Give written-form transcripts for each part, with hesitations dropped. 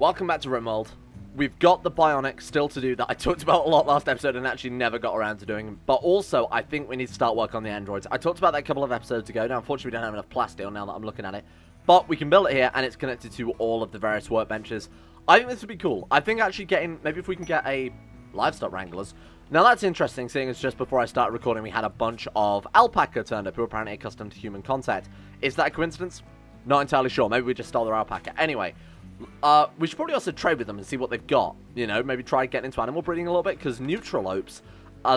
Welcome back to Rimworld. We've got the Bionics still to do that I talked about a lot last episode and actually never got around to doing. But also, I think we need to start work on the androids. I talked about that a couple of episodes ago. Now, unfortunately, we don't have enough plasteel now that I'm looking at it. But we can build it here, and it's connected to all of the various workbenches. I think this would be cool. I think actually getting, maybe if we can get a livestock wranglers. Now, that's interesting, seeing as just before I started recording, we had a bunch of alpaca turned up who are apparently accustomed to human contact. Is that a coincidence? Not entirely sure. Maybe we just stole their alpaca. Anyway. We should probably also trade with them and see what they've got. You know, maybe try getting into animal breeding a little bit, because neutralopes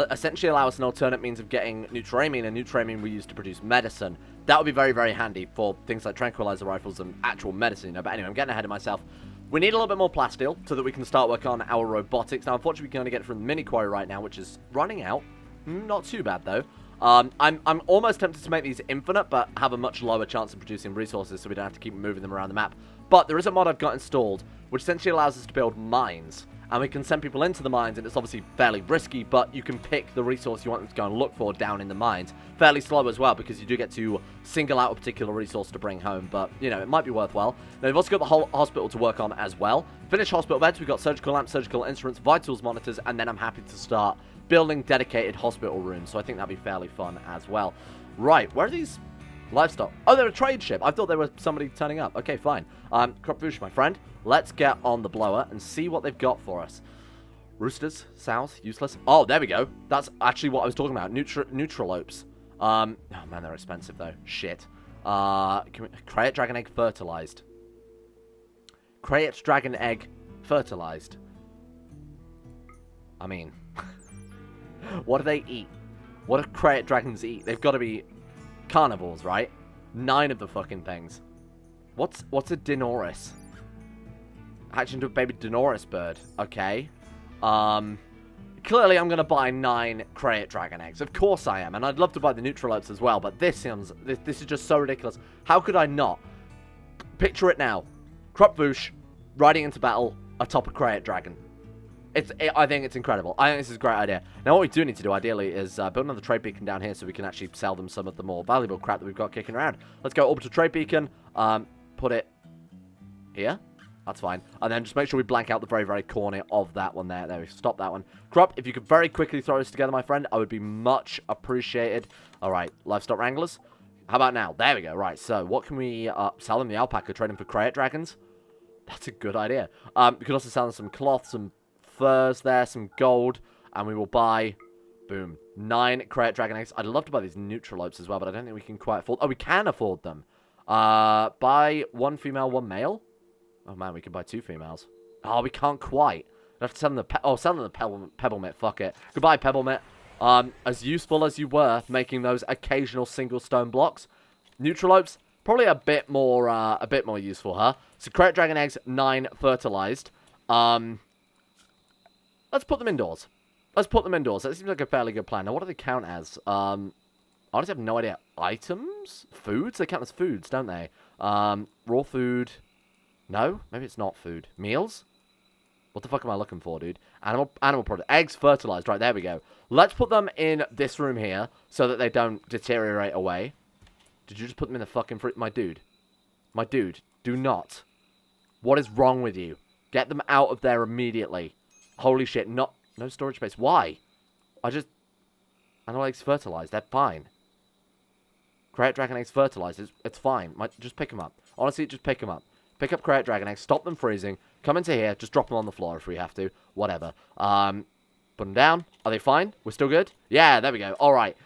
essentially allow us an alternate means of getting neutramine, and neutramine we use to produce medicine. That would be very, very handy for things like tranquilizer rifles and actual medicine, you know. But anyway, I'm getting ahead of myself. We need a little bit more plasteel so that we can start work on our robotics. Now, unfortunately, we can only get it from the mini quarry right now, which is running out. Not too bad, though. I'm almost tempted to make these infinite, but have a much lower chance of producing resources, so we don't have to keep moving them around the map. But there is a mod I've got installed, which essentially allows us to build mines. And we can send people into the mines, and it's obviously fairly risky, but you can pick the resource you want them to go and look for down in the mines. Fairly slow as well, because you do get to single out a particular resource to bring home, but, you know, it might be worthwhile. Now, we've also got the whole hospital to work on as well. Finished hospital beds, we've got surgical lamps, surgical instruments, vitals monitors, and then I'm happy to start building dedicated hospital rooms, so I think that'd be fairly fun as well. Right, where are these livestock? Oh, they're a trade ship. I thought they were somebody turning up. Okay, fine. Krup Voosh, my friend. Let's get on the blower and see what they've got for us. Roosters, sows, useless. Oh, there we go. That's actually what I was talking about. Neutralopes. Oh man, they're expensive though. Shit. Krayt dragon egg fertilized. Krayt dragon egg fertilized. I mean, what do they eat? What do Krayt dragons eat? They've got to be carnivores, right? 9 of the fucking things. What's a Dinoris? Hatch into a baby Dinoris bird. Okay. Clearly I'm going to buy 9 Krayt dragon eggs. Of course I am. And I'd love to buy the neutralopes as well, but this is just so ridiculous. How could I not? Picture it now. Krup Voosh riding into battle atop a Krayt dragon. I think it's incredible. I think this is a great idea. Now, what we do need to do, ideally, is build another trade beacon down here so we can actually sell them some of the more valuable crap that we've got kicking around. Let's go orbital trade beacon. Put it here. That's fine. And then just make sure we blank out the very, very corner of that one there. There we stop that one. Krup, if you could very quickly throw this together, my friend, I would be much appreciated. All right, livestock wranglers. How about now? There we go. Right, so what can we sell them? The alpaca, trade them for Krayt dragons. That's a good idea. We could also sell them some cloth, some furs there, some gold, and we will buy, boom, 9 Krayt dragon eggs. I'd love to buy these neutralopes as well, but I don't think we can quite afford. Oh, we can afford them. Buy 1 female, 1 male. Oh man, we can buy 2 females. Oh, we can't quite. I have to sell them the sell them the pebble mitt. Fuck it. Goodbye, pebble mitt. As useful as you were making those occasional single stone blocks, neutralopes probably a bit more useful, huh? So Krayt dragon eggs, 9 fertilized. Let's put them indoors. Let's put them indoors. That seems like a fairly good plan. Now, what do they count as? I honestly have no idea. Items? Foods? They count as foods, don't they? Raw food. No? Maybe it's not food. Meals? What the fuck am I looking for, dude? Animal product. Eggs fertilized. Right, there we go. Let's put them in this room here so that they don't deteriorate away. Did you just put them in the fucking fruit? My dude. My dude. Do not. What is wrong with you? Get them out of there immediately. Holy shit, no storage space. Why? Animal eggs fertilized. They're fine. Krayt dragon eggs fertilized. It's fine. Just pick them up. Honestly, just pick them up. Pick up Krayt dragon eggs. Stop them freezing. Come into here. Just drop them on the floor if we have to. Whatever. Put them down. Are they fine? We're still good? Yeah, there we go. All right.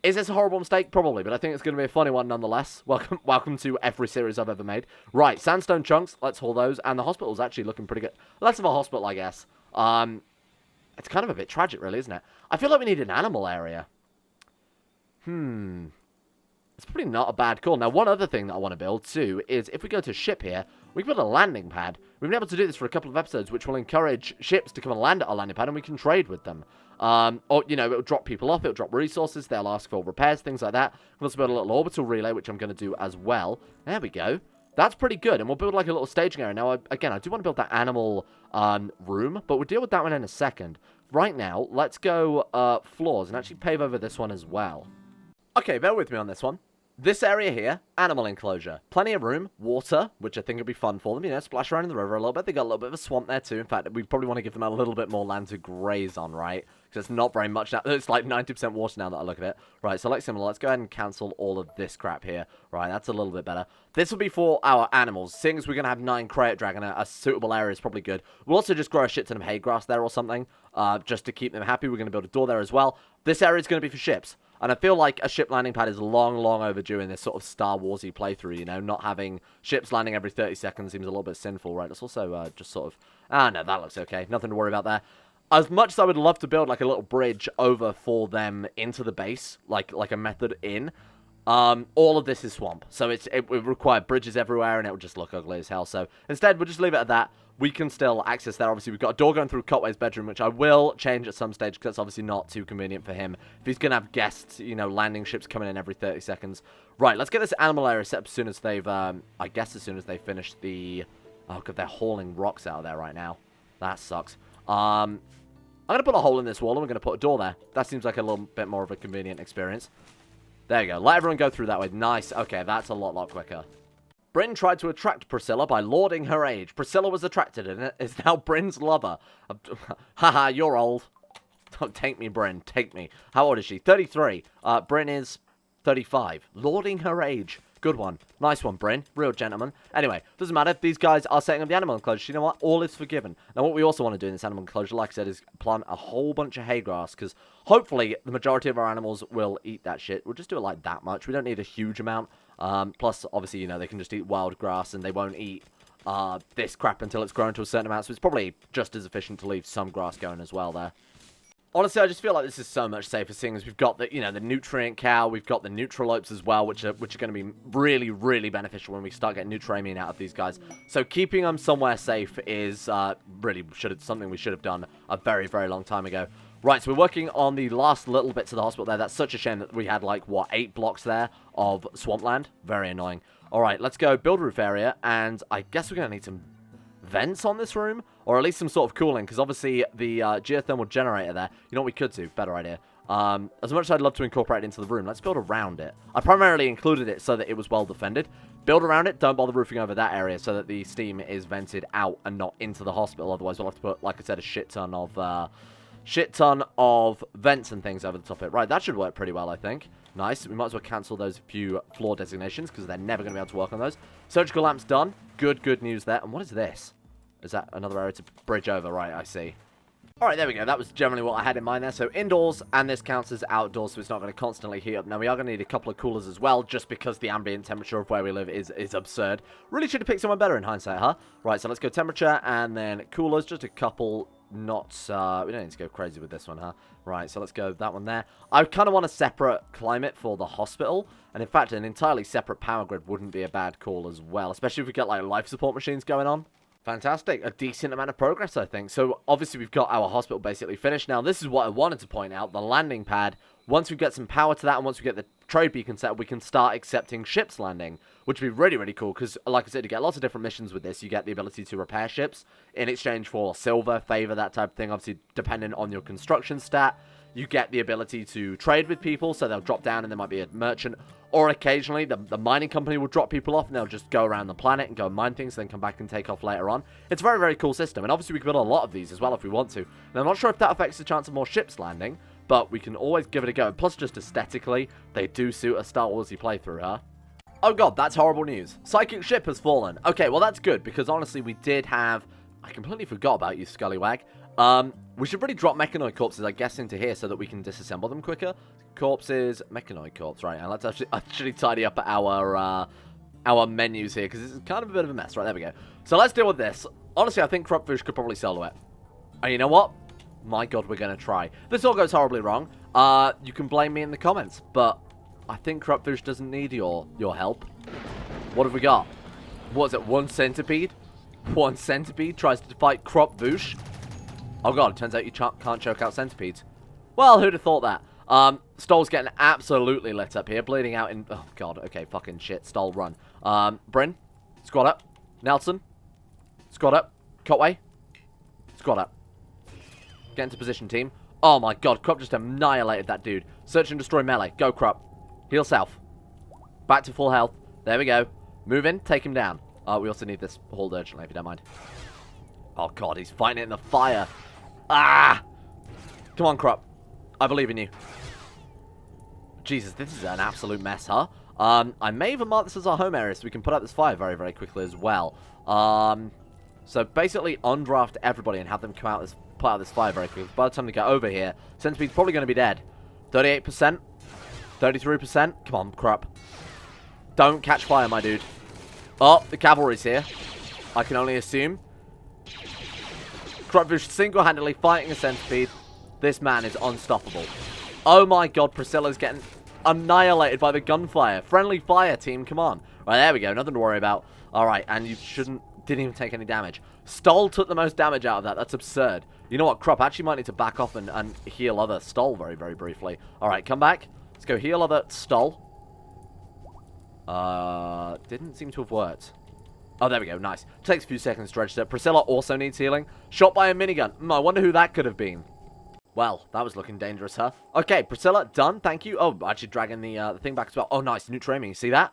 Is this a horrible mistake? Probably, but I think it's going to be a funny one nonetheless. Welcome to every series I've ever made. Right, sandstone chunks. Let's haul those. And the hospital's actually looking pretty good. Less of a hospital, I guess. It's kind of a bit tragic, really, isn't it? I feel like we need an animal area. It's probably not a bad call. Now, one other thing that I want to build, too, is if we go to ship here, we can build a landing pad. We've been able to do this for a couple of episodes, which will encourage ships to come and land at our landing pad, and we can trade with them. Or, you know, it'll drop people off, it'll drop resources, they'll ask for repairs, things like that. We'll also build a little orbital relay, which I'm going to do as well. There we go. That's pretty good, and we'll build like a little staging area. Now, again, I do want to build that animal room, but we'll deal with that one in a second. Right now, let's go floors and actually pave over this one as well. Okay, bear with me on this one. This area here, animal enclosure. Plenty of room, water, which I think would be fun for them. You know, splash around in the river a little bit. They got a little bit of a swamp there too. In fact, we probably want to give them a little bit more land to graze on, right? Because it's not very much now. It's like 90% water now that I look at it. Right, so like similar, let's go ahead and cancel all of this crap here. Right, that's a little bit better. This will be for our animals. Seeing as we're going to have 9 Krayt dragon, a suitable area is probably good. We'll also just grow a shit ton of hay grass there or something, just to keep them happy. We're going to build a door there as well. This area is going to be for ships. And I feel like a ship landing pad is long, long overdue in this sort of Star Wars-y playthrough, you know? Not having ships landing every 30 seconds seems a little bit sinful, right? Let's also just sort of... Ah, no, that looks okay. Nothing to worry about there. As much as I would love to build, like, a little bridge over for them into the base, like a method in, all of this is swamp. So it would require bridges everywhere, and it would just look ugly as hell. So instead, we'll just leave it at that. We can still access there. Obviously, we've got a door going through Cotway's bedroom, which I will change at some stage, because that's obviously not too convenient for him. If he's going to have guests, you know, landing ships coming in every 30 seconds. Right, let's get this animal area set up as soon as they've, I guess as soon as they finish the... Oh, God, they're hauling rocks out of there right now. That sucks. I'm going to put a hole in this wall, and we're going to put a door there. That seems like a little bit more of a convenient experience. There you go. Let everyone go through that way. Nice. Okay, that's a lot quicker. Bryn tried to attract Priscilla by lauding her age. Priscilla was attracted and is now Bryn's lover. Haha, you're old. Take me, Bryn. Take me. How old is she? 33. Bryn is 35. Lauding her age. Good one. Nice one, Bryn. Real gentleman. Anyway, doesn't matter. These guys are setting up the animal enclosure. You know what? All is forgiven. Now, what we also want to do in this animal enclosure, like I said, is plant a whole bunch of hay grass, because hopefully the majority of our animals will eat that shit. We'll just do it like that much. We don't need a huge amount. Plus, obviously, you know, they can just eat wild grass, and they won't eat this crap until it's grown to a certain amount. So it's probably just as efficient to leave some grass going as well there. Honestly, I just feel like this is so much safer, seeing as we've got the, you know, the nutrient cow, we've got the neutralopes as well, which are going to be really, really beneficial when we start getting Nutramine out of these guys. So keeping them somewhere safe is really something we should have done a very, very long time ago. Right, so we're working on the last little bits of the hospital there. That's such a shame that we had, like, what, 8 blocks there of swampland? Very annoying. All right, let's go build roof area, and I guess we're going to need some vents on this room, or at least some sort of cooling, because obviously the geothermal generator there, you know what we could do? Better idea. As much as I'd love to incorporate it into the room, let's build around it. I primarily included it so that it was well defended. Build around it, don't bother roofing over that area so that the steam is vented out and not into the hospital. Otherwise, we'll have to put, like I said, a shit ton of vents and things over the top of it. Right, that should work pretty well, I think. Nice. We might as well cancel those few floor designations, because they're never going to be able to work on those. Surgical lamp's done. Good news there. And what is this? Is that another area to bridge over? Right, I see. Alright, there we go. That was generally what I had in mind there. So indoors, and this counts as outdoors, so it's not going to constantly heat up. Now, we are going to need a couple of coolers as well, just because the ambient temperature of where we live is absurd. Really should have picked someone better in hindsight, huh? Right, so let's go temperature, and then coolers, just a couple. Not, we don't need to go crazy with this one, huh? Right, so let's go that one there. I kind of want a separate climate for the hospital. And in fact, an entirely separate power grid wouldn't be a bad call as well. Especially if we get, like, life support machines going on. Fantastic. A decent amount of progress, I think. So, obviously, we've got our hospital basically finished. Now, this is what I wanted to point out. The landing pad. Once we get some power to that, and once we get the trade beacon set, we can start accepting ships landing, which would be really, really cool, because, like I said, you get lots of different missions with this. You get the ability to repair ships in exchange for silver, favor, that type of thing, obviously, depending on your construction stat. You get the ability to trade with people, so they'll drop down and there might be a merchant, or occasionally the mining company will drop people off and they'll just go around the planet and go and mine things, then come back and take off later on. It's a very, very cool system, and obviously we can build a lot of these as well if we want to. And I'm not sure if that affects the chance of more ships landing, but we can always give it a go. And plus, just aesthetically, they do suit a Star Wars-y playthrough, huh? Oh god, that's horrible news. Psychic ship has fallen. Okay, well that's good, because honestly we did have... I completely forgot about you, Scullywag. We should really drop mechanoid corpses, I guess, into here so that we can disassemble them quicker. Corpses, mechanoid corpse, right, and let's actually tidy up our menus here, because it's kind of a bit of a mess. Right, there we go. So let's deal with this. Honestly, I think Krup Voosh could probably solo it. And you know what? My god, we're going to try. This all goes horribly wrong. You can blame me in the comments, but I think Krup Voosh doesn't need your help. What have we got? What is it, one centipede? One centipede tries to fight Krup Voosh. Oh god, it turns out you can't choke out centipedes. Well, who'd have thought that? Stoll's getting absolutely lit up here, bleeding out in... Oh god, okay, fucking shit. Stoll, run. Bryn, squad up. Nelson, squad up. Cotway, squad up. Get into position, team. Oh my god, Krup just annihilated that dude. Search and destroy melee. Go, Krup. Heal south. Back to full health. There we go. Move in. Take him down. We also need this hauled urgently, if you don't mind. Oh, God. He's fighting it in the fire. Ah! Come on, Krup. I believe in you. Jesus, this is an absolute mess, huh? I may even mark this as our home area so we can put out this fire very, very quickly as well. So basically undraft everybody and have them come out put out this fire very quickly. By the time they get over here, Centipede's probably going to be dead. 38%. 33%. Come on, Krup. Don't catch fire, my dude. Oh, the cavalry's here. I can only assume. Krup Voosh single-handedly fighting a centipede. This man is unstoppable. Oh my god, Priscilla's getting annihilated by the gunfire. Friendly fire, team, come on. Right, there we go. Nothing to worry about. Alright, and you didn't even take any damage. Stoll took the most damage out of that. That's absurd. You know what, Krup actually might need to back off and heal other Stoll very, very briefly. Alright, come back. Let's go heal other Stoll. Didn't seem to have worked. Oh, there we go. Nice. Takes a few seconds to register. Priscilla also needs healing. Shot by a minigun. I wonder who that could have been. Well, that was looking dangerous, huh? Okay, Priscilla, done. Thank you. Oh, actually dragging the thing back as well. Oh, nice. Neutral aiming. You see that?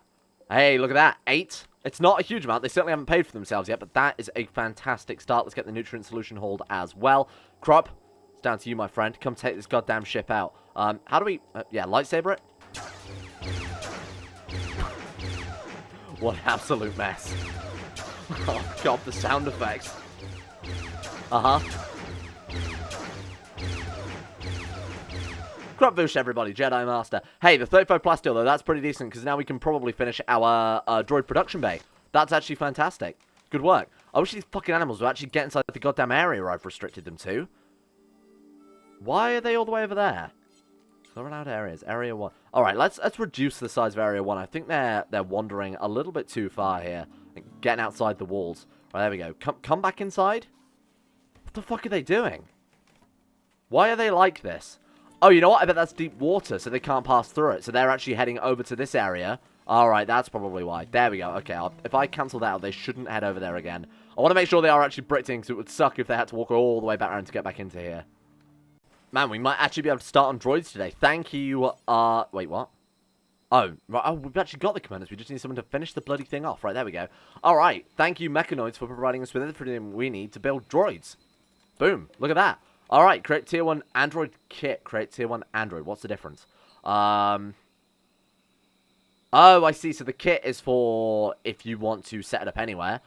Hey, look at that. 8. It's not a huge amount. They certainly haven't paid for themselves yet, but that is a fantastic start. Let's get the nutrient solution hauled as well. Krup, it's down to you, my friend. Come take this goddamn ship out. How do we... yeah, lightsaber it. What an absolute mess. Oh, God, the sound effects. Uh-huh. Krup Voosh, everybody. Jedi Master. Hey, the 35 plasteel, though, that's pretty decent, because now we can probably finish our droid production bay. That's actually fantastic. Good work. I wish these fucking animals would actually get inside the goddamn area I've restricted them to. Why are they all the way over there? They're allowed areas. Area 1. Alright, let's reduce the size of Area 1. I think they're wandering a little bit too far here. Getting outside the walls. Right, there we go. Come back inside? What the fuck are they doing? Why are they like this? Oh, you know what? I bet that's deep water, so they can't pass through it. So they're actually heading over to this area. Alright, that's probably why. There we go. Okay, if I cancel that out, they shouldn't head over there again. I want to make sure they are actually Bricting, so it would suck if they had to walk all the way back around to get back into here. Man, we might actually be able to start on droids today. Thank you, wait, what? Oh, right, oh, we've actually got the commanders. We just need someone to finish the bloody thing off. Right, there we go. Alright, thank you, Mechanoids, for providing us with everything we need to build droids. Boom, look at that. Alright, create tier 1 android kit. Create tier 1 android. What's the difference? Oh, I see. So the kit is for if you want to set it up anywhere.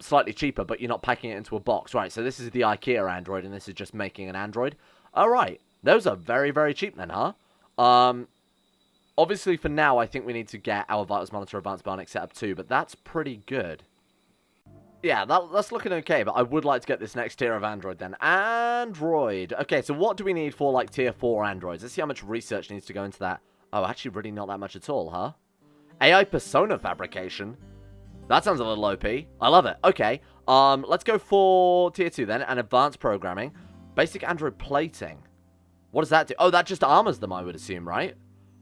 Slightly cheaper, but you're not packing it into a box. Right, so this is the IKEA android, and this is just making an android. Alright, those are very, very cheap then, huh? Obviously, for now, I think we need to get our Vitals Monitor Advanced Bionics set up too, but that's pretty good. Yeah, that's looking okay, but I would like to get this next tier of Android then. Android. Okay, so what do we need for, like, tier 4 Androids? Let's see how much research needs to go into that. Oh, actually, really not that much at all, huh? AI persona fabrication? That sounds a little OP. I love it. Okay, let's go for tier 2 then, and advanced programming. Basic Android plating. What does that do? Oh, that just armors them, I would assume, right?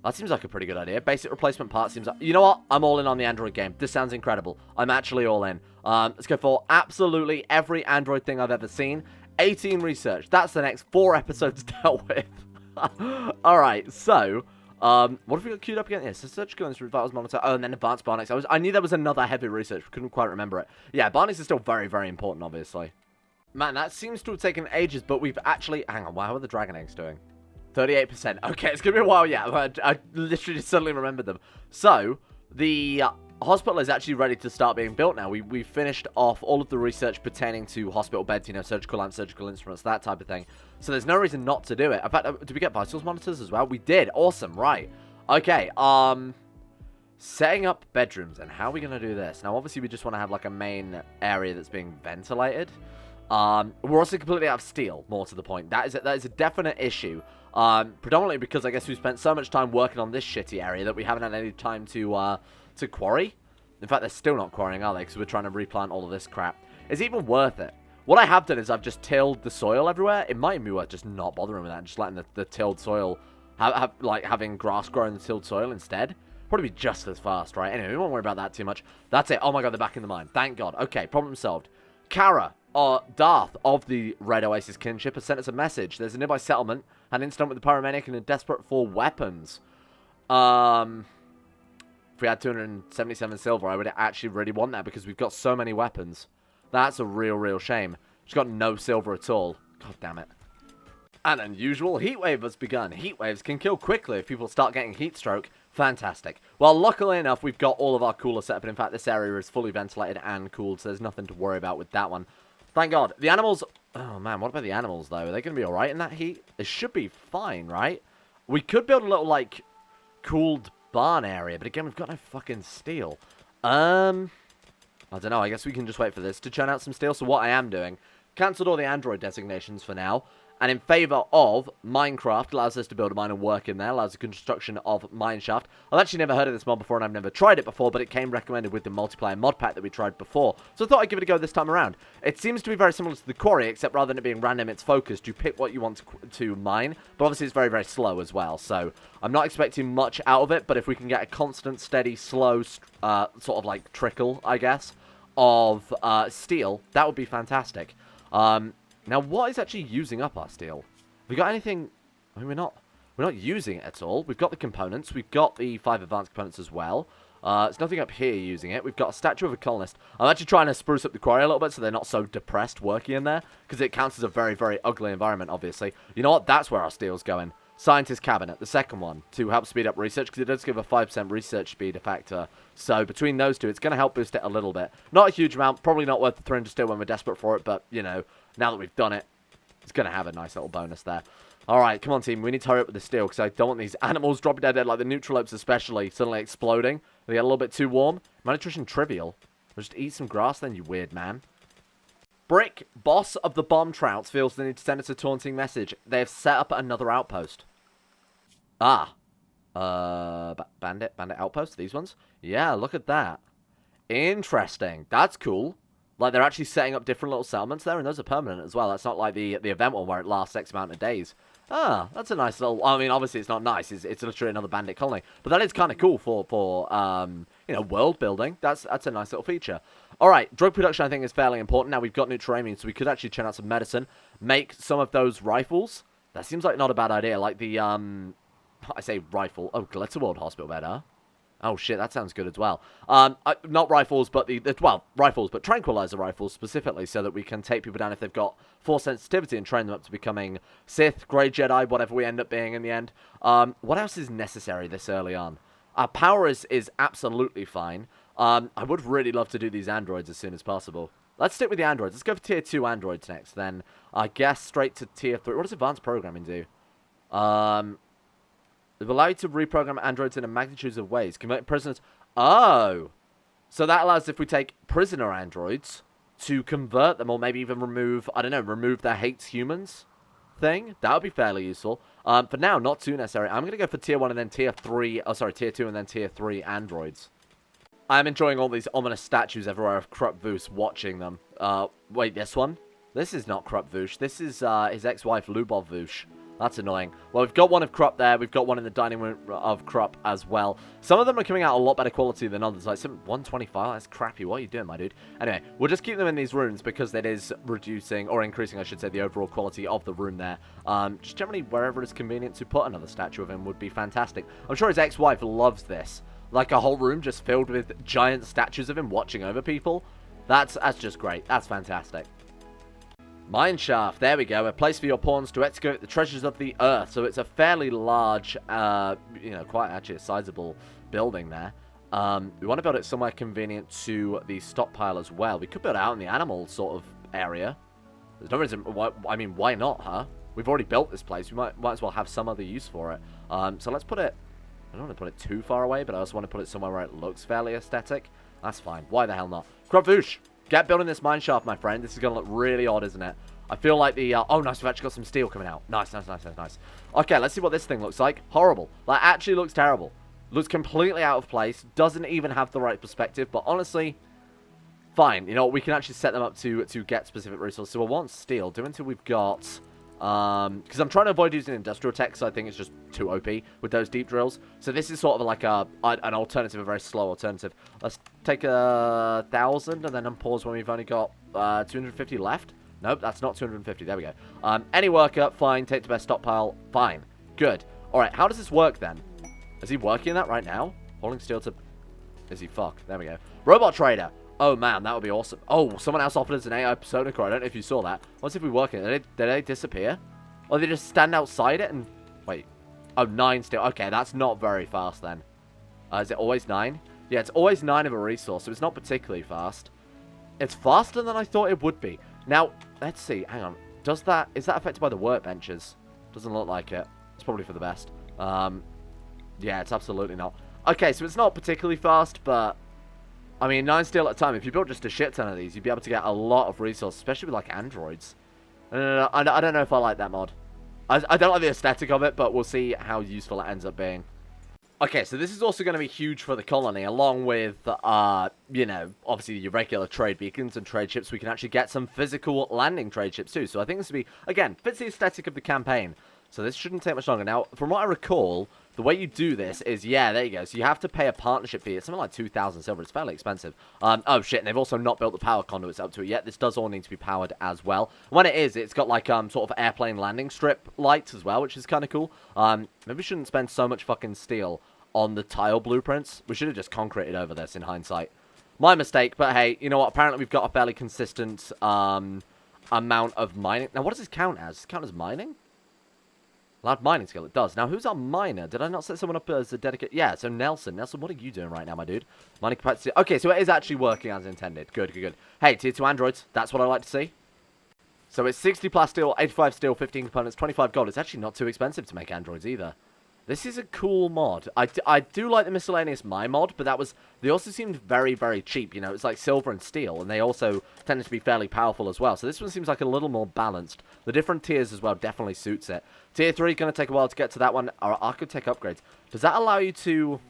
That seems like a pretty good idea. Basic replacement parts seems like... You know what? I'm all in on the Android game. This sounds incredible. I'm actually all in. Let's go for absolutely every Android thing I've ever seen. 18 research. That's the next 4 episodes dealt with. Alright, so... what have we got queued up again? Yeah, so search guns through Vitals Monitor. Oh, and then Advanced Bionics. I knew there was another heavy research. Couldn't quite remember it. Yeah, Bionics is still very, very important, obviously. Man, that seems to have taken ages, but we've actually... Hang on, how are the Dragon Eggs doing? 38%. Okay, it's going to be a while, yeah. I literally just suddenly remembered them. So, the hospital is actually ready to start being built now. We finished off all of the research pertaining to hospital beds, you know, surgical lamps, surgical instruments, that type of thing. So there's no reason not to do it. In fact, did we get vitals monitors as well? We did. Awesome, right. Okay, setting up bedrooms. And how are we going to do this? Now, obviously, we just want to have, like, a main area that's being ventilated. We're also completely out of steel, more to the point. That is a definite issue. Predominantly because I guess we spent so much time working on this shitty area that we haven't had any time to quarry. In fact, they're still not quarrying, are they? Because we're trying to replant all of this crap. Is it even worth it? What I have done is I've just tilled the soil everywhere. It might be worth just not bothering with that and just letting the tilled soil, like having grass grow in the tilled soil instead. Probably be just as fast, right? Anyway, we won't worry about that too much. That's it. Oh my god, they're back in the mine. Thank god. Okay, problem solved. Kara, Darth of the Red Oasis kinship has sent us a message. There's a nearby settlement, an incident with the pyromaniac, and are desperate for weapons. if we had 277 silver, I would actually really want that because we've got so many weapons. That's a real shame. She's got no silver at all. God damn it. An unusual heatwave has begun. Heatwaves can kill quickly if people start getting heat stroke. Fantastic. Well, luckily enough, we've got all of our coolers set up. And in fact, this area is fully ventilated and cooled, so there's nothing to worry about with that one. Thank God. The animals... Oh, man, what about the animals, though? Are they going to be alright in that heat? They should be fine, right? We could build a little, like, cooled barn area, but again, we've got no fucking steel. I don't know. I guess we can just wait for this to churn out some steel. So what I am doing, cancelled all the Android designations for now. And in favor of Minecraft, allows us to build a mine and work in there, allows the construction of mineshaft. I've actually never heard of this mod before, and I've never tried it before, but it came recommended with the multiplayer mod pack that we tried before. So I thought I'd give it a go this time around. It seems to be very similar to the quarry, except rather than it being random, it's focused. You pick what you want to mine, but obviously it's very slow as well. So I'm not expecting much out of it, but if we can get a constant, steady, slow, sort of like trickle, I guess, of steel, that would be fantastic. Now, what is actually using up our steel? Have we got anything... I mean, we're not using it at all. We've got the components. We've got the 5 advanced components as well. There's nothing up here using it. We've got a statue of a colonist. I'm actually trying to spruce up the quarry a little bit so they're not so depressed working in there, because it counts as a very ugly environment, obviously. You know what? That's where our steel's going. Scientist cabinet, the second one, to help speed up research, because it does give a 5% research speed factor. So between those two, it's going to help boost it a little bit. Not a huge amount, probably not worth the 300 steel when we're desperate for it, but, you know, now that we've done it, it's going to have a nice little bonus there. Alright, come on team, we need to hurry up with the steel, because I don't want these animals dropping dead, like the neutralopes especially, suddenly exploding. They get a little bit too warm. Malnutrition trivial. Just eat some grass then, you weird man. Brick, boss of the bomb trouts, feels the need to send us a taunting message. They have set up another outpost. Bandit outpost, these ones? Yeah, look at that. Interesting. That's cool. Like, they're actually setting up different little settlements there, and those are permanent as well. That's not like the event one where it lasts X amount of days. Ah, that's a nice little... I mean, obviously it's not nice. It's literally another bandit colony. But that is kind of cool for you know, world building. That's a nice little feature. Alright, drug production I think is fairly important. Now we've got Nutramium, so we could actually churn out some medicine. Make some of those rifles. That seems like not a bad idea. Like the, I say rifle. Oh, Glitterworld Hospital bed, huh? Oh, shit, that sounds good as well. Not rifles, but well, rifles, but tranquilizer rifles specifically, so that we can take people down if they've got Force sensitivity and train them up to becoming Sith, Grey Jedi, whatever we end up being in the end. What else is necessary this early on? Power is absolutely fine. I would really love to do these androids as soon as possible. Let's stick with the androids. Let's go for tier 2 androids next, then I guess straight to tier 3. What does advanced programming do? It will allow you to reprogram androids in a magnitude of ways. Convert prisoners... Oh! So that allows, if we take prisoner androids, to convert them, or maybe even remove, I don't know, remove their hates humans thing. That would be fairly useful. For now, not too necessary. I'm going to go for tier 1 and then tier 3... Oh, sorry, tier 2 and then tier 3 androids. I'm enjoying all these ominous statues everywhere of Krup Voosh watching them. Wait, this one? This is not Krup Voosh. This is his ex-wife, Ludeon Voosh. That's annoying. Well, we've got one of Krup there. We've got one in the dining room of Krup as well. Some of them are coming out a lot better quality than others. Like, some 125. That's crappy. What are you doing, my dude? Anyway, we'll just keep them in these rooms because it is reducing, or increasing, I should say, the overall quality of the room there. Just generally, wherever it's convenient to put another statue of him would be fantastic. I'm sure his ex-wife loves this. Like, a whole room just filled with giant statues of him watching over people. That's just great. That's fantastic. Mineshaft, there we go. A place for your pawns to excavate the treasures of the earth. So it's a fairly large, you know, quite actually a sizable building there. We want to build it somewhere convenient to the stockpile as well. We could build it out in the animal sort of area. There's no reason, I mean, why not, huh? We've already built this place. We might as well have some other use for it. So let's put it, I don't want to put it too far away, but I also want to put it somewhere where it looks fairly aesthetic. That's fine. Why the hell not? Krup Voosh, get building this mineshaft, my friend. This is going to look really odd, isn't it? I feel like the... oh, nice. We've actually got some steel coming out. Nice. Okay, let's see what this thing looks like. Horrible. That actually looks terrible. Looks completely out of place. Doesn't even have the right perspective. But honestly, fine. You know, we can actually set them up to get specific resources. So we'll want steel. Do until we've got... because I'm trying to avoid using industrial tech, so I think it's just too OP with those deep drills. So this is sort of like an alternative, a very slow alternative. Let's take 1,000 and then unpause when we've only got 250 left. Nope, that's not 250. There we go. Any worker, fine. Take the best stockpile, fine. Good. Alright, how does this work then? Is he working that right now? Holding steel to... Is he fuck? There we go. Robot trader. Oh, man, that would be awesome. Oh, someone else offered us an AI persona core. I don't know if you saw that. What's if we work it? Did they disappear? Or they just stand outside it and... Wait. Oh, 9 still. Okay, that's not very fast then. Is it always 9? Yeah, it's always 9 of a resource, so it's not particularly fast. It's faster than I thought it would be. Now, let's see. Hang on. Is that affected by the workbenches? Doesn't look like it. It's probably for the best. Yeah, it's absolutely not. Okay, so it's not particularly fast, but... I mean, 9 steel at a time. If you built just a shit ton of these, you'd be able to get a lot of resources, especially with, like, androids. I don't know if I like that mod. I don't like the aesthetic of it, but we'll see how useful it ends up being. Okay, so this is also going to be huge for the colony, along with, you know, obviously your regular trade beacons and trade ships. We can actually get some physical landing trade ships too. So I think this will be, again, fits the aesthetic of the campaign. So this shouldn't take much longer. Now, from what I recall, the way you do this is, yeah, there you go. So you have to pay a partnership fee. It's something like 2,000 silver. It's fairly expensive. Oh, shit, and they've also not built the power conduits up to it yet. This does all need to be powered as well. When it is, it's got, like, sort of airplane landing strip lights as well, which is kind of cool. Maybe we shouldn't spend so much fucking steel on the tile blueprints. We should have just concreted over this in hindsight. My mistake, but hey, you know what? Apparently we've got a fairly consistent amount of mining. Now, what does this count as? Does it count as mining? Allowed mining skill, it does. Now, who's our miner? Did I not set someone up as a dedicated... Yeah, so Nelson. Nelson, what are you doing right now, my dude? Mining capacity... Okay, so it is actually working as intended. Good, good, good. Hey, tier 2 androids. That's what I like to see. So it's 60 plus steel, 85 steel, 15 components, 25 gold. It's actually not too expensive to make androids either. This is a cool mod. I do like the miscellaneous mine mod, but they also seemed very, very cheap. You know, it's like silver and steel, and they also tended to be fairly powerful as well. So this one seems like a little more balanced. The different tiers as well definitely suits it. Tier 3 going to take a while to get to that one. Our Architech upgrades. Does that allow you to...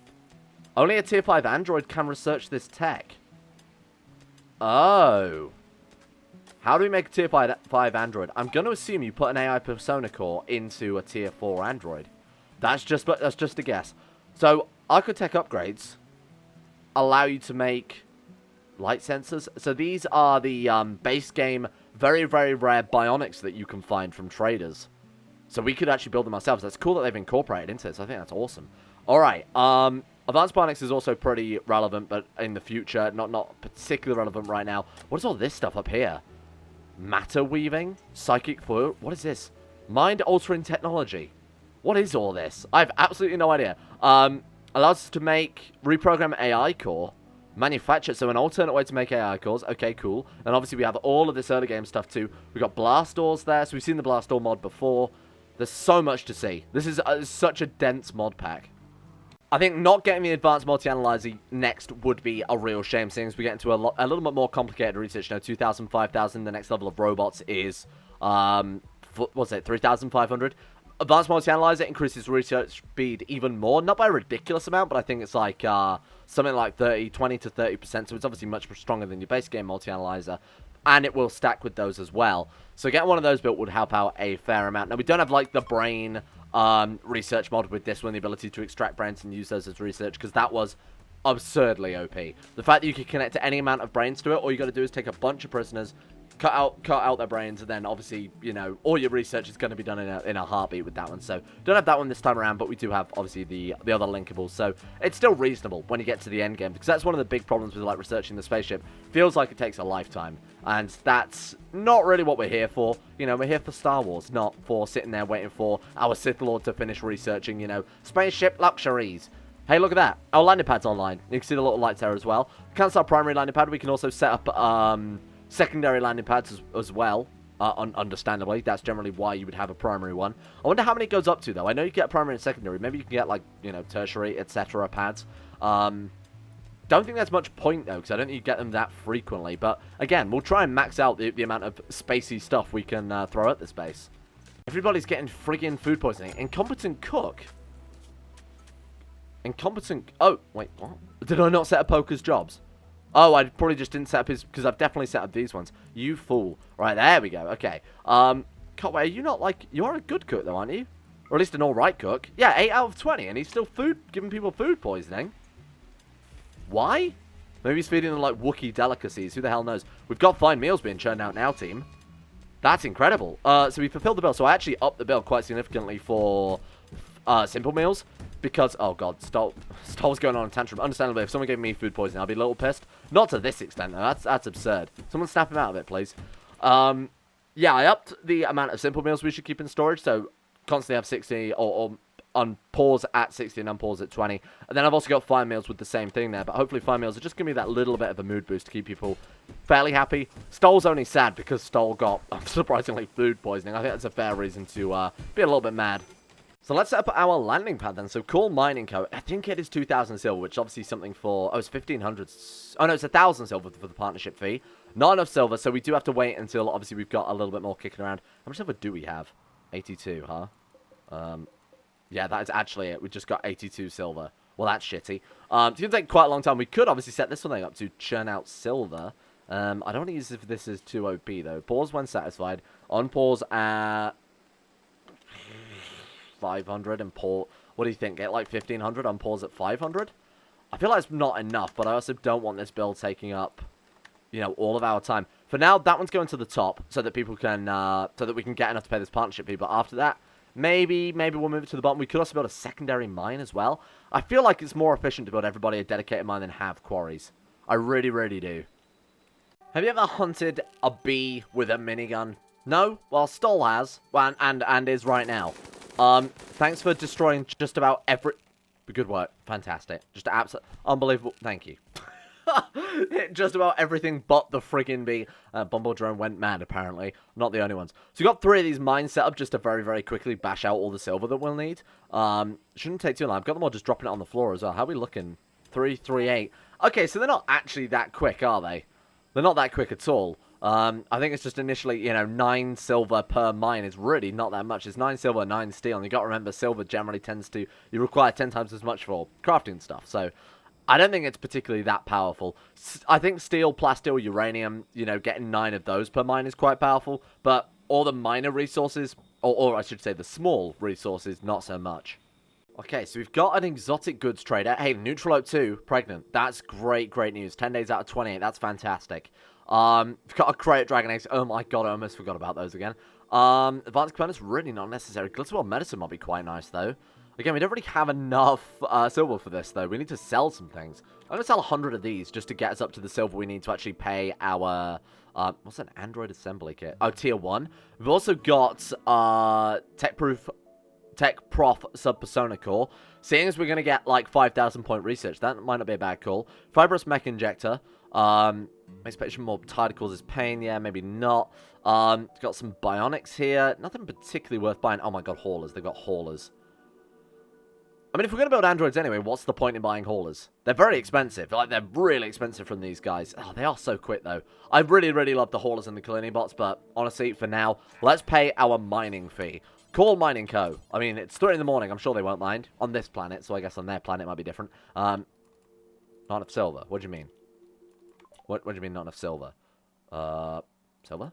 Only a tier 5 android can research this tech. Oh. How do we make a tier 5 android? I'm going to assume you put an AI persona core into a tier 4 android. That's just a guess. So, Architect upgrades allow you to make light sensors. So, these are the base game, very, very rare Bionics that you can find from traders. So, we could actually build them ourselves. That's cool that they've incorporated into this. I think that's awesome. Alright, Advanced Bionics is also pretty relevant, but in the future, not particularly relevant right now. What is all this stuff up here? Matter weaving? Psychic fluid? What is this? Mind-altering technology. What is all this? I have absolutely no idea. Allows us to reprogram AI core, manufacture, so an alternate way to make AI cores. Okay, cool. And obviously we have all of this early game stuff too. We've got blast doors there, so we've seen the blast door mod before. There's so much to see. This is such a dense mod pack. I think not getting the advanced multi-analyzer next would be a real shame, seeing as we get into a little bit more complicated research. You know, 2,000, 5,000. The next level of robots is, what's it, 3,500? Advanced multi-analyzer increases research speed even more. Not by a ridiculous amount, but I think it's like something like 20 to 30%. So it's obviously much stronger than your base game multi-analyzer. And it will stack with those as well. So getting one of those built would help out a fair amount. Now, we don't have like the brain research mod with this one. The ability to extract brains and use those as research. Because that was absurdly OP. The fact that you could connect to any amount of brains to it. All you got to do is take a bunch of prisoners, cut out their brains, and then obviously, you know, all your research is going to be done in a heartbeat with that one. So don't have that one this time around, but we do have obviously the other linkables. So it's still reasonable when you get to the end game, because that's one of the big problems with like researching the spaceship. Feels like it takes a lifetime, and that's not really what we're here for. You know, we're here for Star Wars, not for sitting there waiting for our Sith Lord to finish researching, you know, spaceship luxuries. Hey, look at that. Our landing pad's online. You can see the little lights there as well. Cancel our primary landing pad. We can also set up secondary landing pads as well, understandably. That's generally why you would have a primary one. I wonder how many it goes up to, though. I know you get primary and secondary. Maybe you can get, like, you know, tertiary, etc. pads. Don't think there's much point, though, because I don't think you get them that frequently. But, again, we'll try and max out the amount of spacey stuff we can throw at this base. Everybody's getting friggin' food poisoning. Incompetent cook? Incompetent... Oh, wait, what? Did I not set up Poker's jobs? Oh, I probably just didn't set up his... Because I've definitely set up these ones. You fool. Right, there we go. Okay. Cotway, are you not like... You are a good cook, though, aren't you? Or at least an alright cook. Yeah, 8 out of 20. And he's still giving people food poisoning. Why? Maybe he's feeding them, like, Wookiee delicacies. Who the hell knows? We've got fine meals being churned out now, team. That's incredible. So we fulfilled the bill. So I actually upped the bill quite significantly for simple meals. because, oh god, Stoll's going on a tantrum. Understandably, if someone gave me food poisoning, I'd be a little pissed. Not to this extent, though. That's absurd. Someone snap him out of it, please. Yeah, I upped the amount of simple meals we should keep in storage, so constantly have 60, or on pause at 60 and unpause at 20. And then I've also got fire meals with the same thing there, but hopefully fire meals are just going to be that little bit of a mood boost to keep people fairly happy. Stoll's only sad because Stoll got, surprisingly, food poisoning. I think that's a fair reason to be a little bit mad. So let's set up our landing pad then. So call mining code. I think it is 2,000 silver, which is obviously something for... Oh, it's 1,500. Oh, no, it's 1,000 silver for the partnership fee. Not enough silver, so we do have to wait until, obviously, we've got a little bit more kicking around. How much silver do we have? 82, huh? Yeah, that is actually it. We just got 82 silver. Well, that's shitty. It's going to take quite a long time. We could obviously set this one up to churn out silver. I don't want to use if this is too OP, though. Pause when satisfied. On pause at 500 and pause. What do you think? Get like 1,500 on pause at 500? I feel like it's not enough, but I also don't want this build taking up, you know, all of our time. For now, that one's going to the top so that people can, so that we can get enough to pay this partnership fee. But after that, maybe we'll move it to the bottom. We could also build a secondary mine as well. I feel like it's more efficient to build everybody a dedicated mine than have quarries. I really, really do. Have you ever hunted a bee with a minigun? No? Well, Stoll has, well, and is right now. Thanks for destroying just about every... Good work. Fantastic. Just absolutely unbelievable. Thank you. Hit just about everything but the friggin' bee. Bumble drone went mad, apparently. Not the only ones. So we got 3 of these mines set up just to very, very quickly bash out all the silver that we'll need. Shouldn't take too long. I've got them all just dropping it on the floor as well. How are we looking? 3, 3, 8. Okay, so they're not actually that quick, are they? They're not that quick at all. I think it's just initially, you know, 9 silver per mine is really not that much. It's 9 silver, 9 steel. And you got to remember, silver generally tends to... You require 10 times as much for crafting stuff. So... I don't think it's particularly that powerful. I think steel, plasteel, uranium, you know, getting 9 of those per mine is quite powerful. But all the minor resources, or I should say the small resources, not so much. Okay, so we've got an exotic goods trader. Hey, Neutral Oak 2, pregnant. That's great, great news. 10 days out of 28, that's fantastic. We've got a Krayt dragon eggs. Oh my god, I almost forgot about those again. Advanced components, really not necessary. Glitterable medicine might be quite nice, though. Again, we don't really have enough silver for this, though. We need to sell some things. I'm going to sell 100 of these just to get us up to the silver we need to actually pay our... what's an Android assembly kit? Oh, tier 1. We've also got Tech Prof Sub-Persona Core. Seeing as we're going to get, like, 5,000 point research, that might not be a bad call. Fibrous Mech Injector. Expectation more tired causes pain. Yeah, maybe not. Got some Bionics here. Nothing particularly worth buying. Oh my god, haulers. They've got haulers. I mean, if we're going to build androids anyway, what's the point in buying haulers? They're very expensive. Like, they're really expensive from these guys. Oh, they are so quick, though. I really, really love the haulers and the Kalini bots, but honestly, for now, let's pay our mining fee. Call Mining Co. I mean, it's 3 in the morning. I'm sure they won't mind. On this planet, so I guess on their planet it might be different. Not enough silver. What do you mean? What do you mean not enough silver? Silver?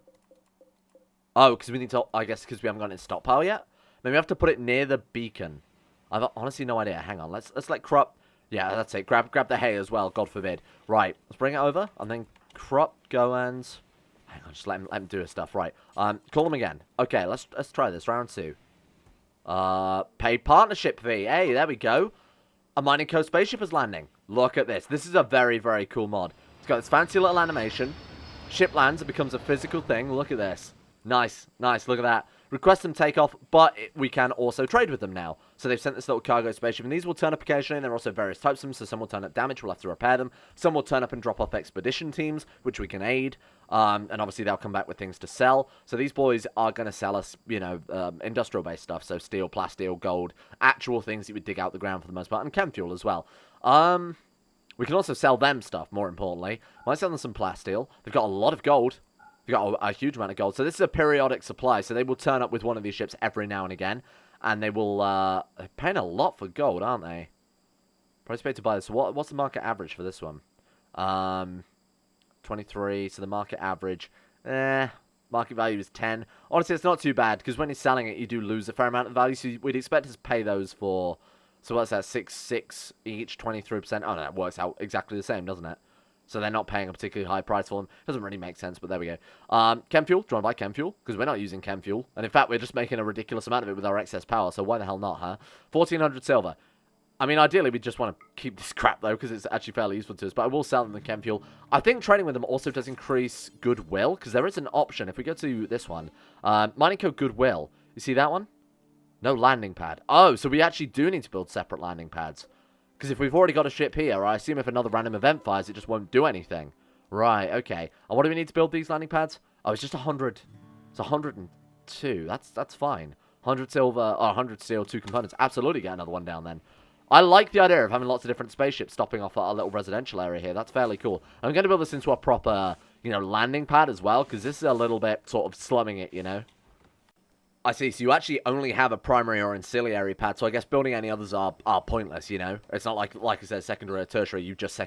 Oh, because we need to... I guess because we haven't got it in stockpile yet? Maybe we have to put it near the beacon. I've honestly no idea. Hang on. Let's let Krup... Yeah, that's it. Grab the hay as well. God forbid. Right. Let's bring it over. And then Krup, go and... Hang on. Just let him do his stuff. Right. Call him again. Okay, let's try this. Round 2. Pay partnership fee. Hey, there we go. A Mining Co spaceship is landing. Look at this. This is a very, very cool mod. It's got this fancy little animation. Ship lands. It becomes a physical thing. Look at this. Nice. Nice. Look at that. Request them take off, but we can also trade with them now. So they've sent this little cargo spaceship, and these will turn up occasionally, and there are also various types of them, so some will turn up damage, we'll have to repair them. Some will turn up and drop off expedition teams, which we can aid, and obviously they'll come back with things to sell. So these boys are going to sell us, you know, industrial-based stuff, so steel, plasteel, gold, actual things that we dig out the ground for the most part, and chem fuel as well. We can also sell them stuff, more importantly. Might sell them some plasteel. They've got a lot of gold. We've got a huge amount of gold. So this is a periodic supply. So they will turn up with one of these ships every now and again. And they will... they're paying a lot for gold, aren't they? Price paid to buy this. So what's the market average for this one? 23. So the market average... market value is 10. Honestly, it's not too bad. Because when you're selling it, you do lose a fair amount of value. So we'd expect to pay those for... So what's that? 6 each, 23%. Oh, no, that works out exactly the same, doesn't it? So they're not paying a particularly high price for them. Doesn't really make sense, but there we go. Chem fuel. Do you want to buy chem fuel? Because we're not using chem fuel. And in fact, we're just making a ridiculous amount of it with our excess power. So why the hell not, huh? 1,400 silver. I mean, ideally, we just want to keep this crap, though, because it's actually fairly useful to us. But I will sell them the chem fuel. I think trading with them also does increase goodwill, because there is an option. If we go to this one, mining code goodwill. You see that one? No landing pad. Oh, so we actually do need to build separate landing pads. Because if we've already got a ship here, I assume if another random event fires, it just won't do anything. Right, okay. And what do we need to build these landing pads? Oh, it's just 100. It's 102. That's fine. 100 silver, or 100 steel, 2 components. Absolutely get another one down then. I like the idea of having lots of different spaceships stopping off at our little residential area here. That's fairly cool. I'm going to build this into a proper, you know, landing pad as well, because this is a little bit sort of slumming it, you know. I see, so you actually only have a primary or ancillary pad, so I guess building any others are pointless, you know? It's not like I said, secondary or tertiary, you just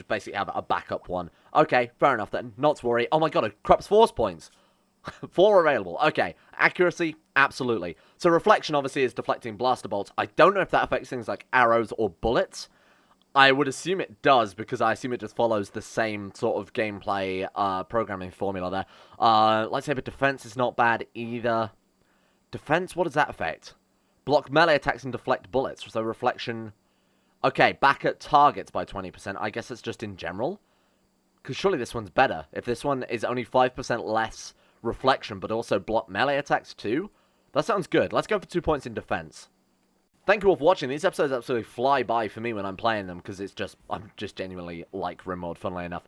basically have a backup one. Okay, fair enough then, not to worry. Oh my god, Krup's force points! 4 available. Okay, accuracy, absolutely. So reflection obviously is deflecting blaster bolts. I don't know if that affects things like arrows or bullets. I would assume it does, because I assume it just follows the same sort of gameplay programming formula there. Lightsaber defense is not bad either. Defense, what does that affect? Block melee attacks and deflect bullets. So reflection... Okay, back at targets by 20%. I guess it's just in general. Because surely this one's better. If this one is only 5% less reflection, but also block melee attacks too. That sounds good. Let's go for 2 points in defense. Thank you all for watching. These episodes absolutely fly by for me when I'm playing them, because I'm just genuinely like Rimworld, funnily enough.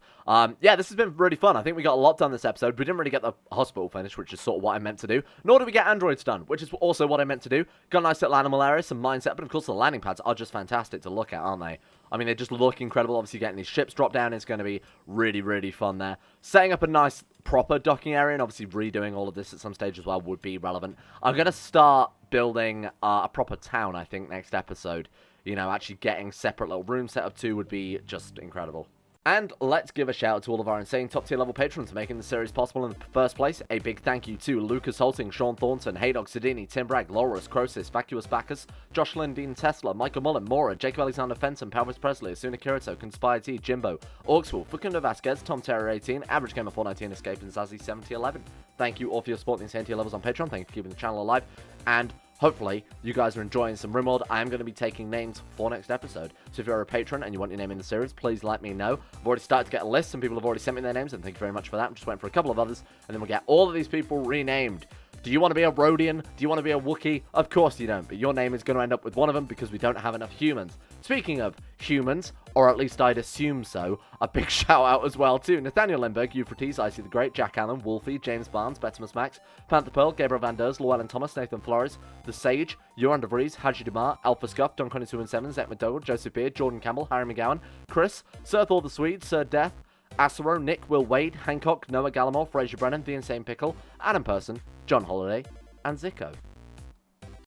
Yeah, this has been really fun. I think we got a lot done this episode. We didn't really get the hospital finished, which is sort of what I meant to do. Nor did we get androids done, which is also what I meant to do. Got a nice little animal area, some mindset, but of course the landing pads are just fantastic to look at, aren't they? I mean, they just look incredible. Obviously, getting these ships dropped down is going to be really, really fun there. Setting up a nice, proper docking area, and obviously redoing all of this at some stage as well would be relevant. I'm going to start building a proper town, I think, next episode. You know, actually getting separate little rooms set up too would be just incredible. And let's give a shout out to all of our insane top tier level patrons making the series possible in the first place. A big thank you to Lucas Holting, Sean Thornton, Haydog Sidini, Tim Bragg, Laurus, Crosis, Vacuous Bacchus, Josh Lindeen Tesla, Michael Mullen, Mora, Jacob Alexander Fenton, Palvis Presley, Asuna Kirito, Conspire T, Jimbo, Orkswolf, Facundo Vasquez, Tom Terror 18, Average Gamer 419, Escape, and Zazzy 7011. Thank you all for your support in the insane tier levels on Patreon. Thank you for keeping the channel alive. And hopefully, you guys are enjoying some Rimworld. I am going to be taking names for next episode. So if you're a patron and you want your name in the series, please let me know. I've already started to get a list. Some people have already sent me their names, and thank you very much for that. I'm just waiting for a couple of others, and then we'll get all of these people renamed. Do you want to be a Rhodian? Do you want to be a Wookiee? Of course you don't, but your name is going to end up with one of them because we don't have enough humans. Speaking of humans, or at least I'd assume so, a big shout out as well to Nathaniel Lindbergh, Euphrates, Icy the Great, Jack Allen, Wolfie, James Barnes, Betimus Max, Panther Pearl, Gabriel Van Ders, Llewellyn Thomas, Nathan Flores, The Sage, Joran De Vries, Haji Demar, Alpha Scuff, Don 22 and 7, Zach McDowell, Joseph Beard, Jordan Campbell, Harry McGowan, Chris, Sir Thor the Swede, Sir Death, Acero, Nick, Will Wade, Hancock, Noah Gallimore, Fraser Brennan, The Insane Pickle, Adam Person, John Holiday, and Zico.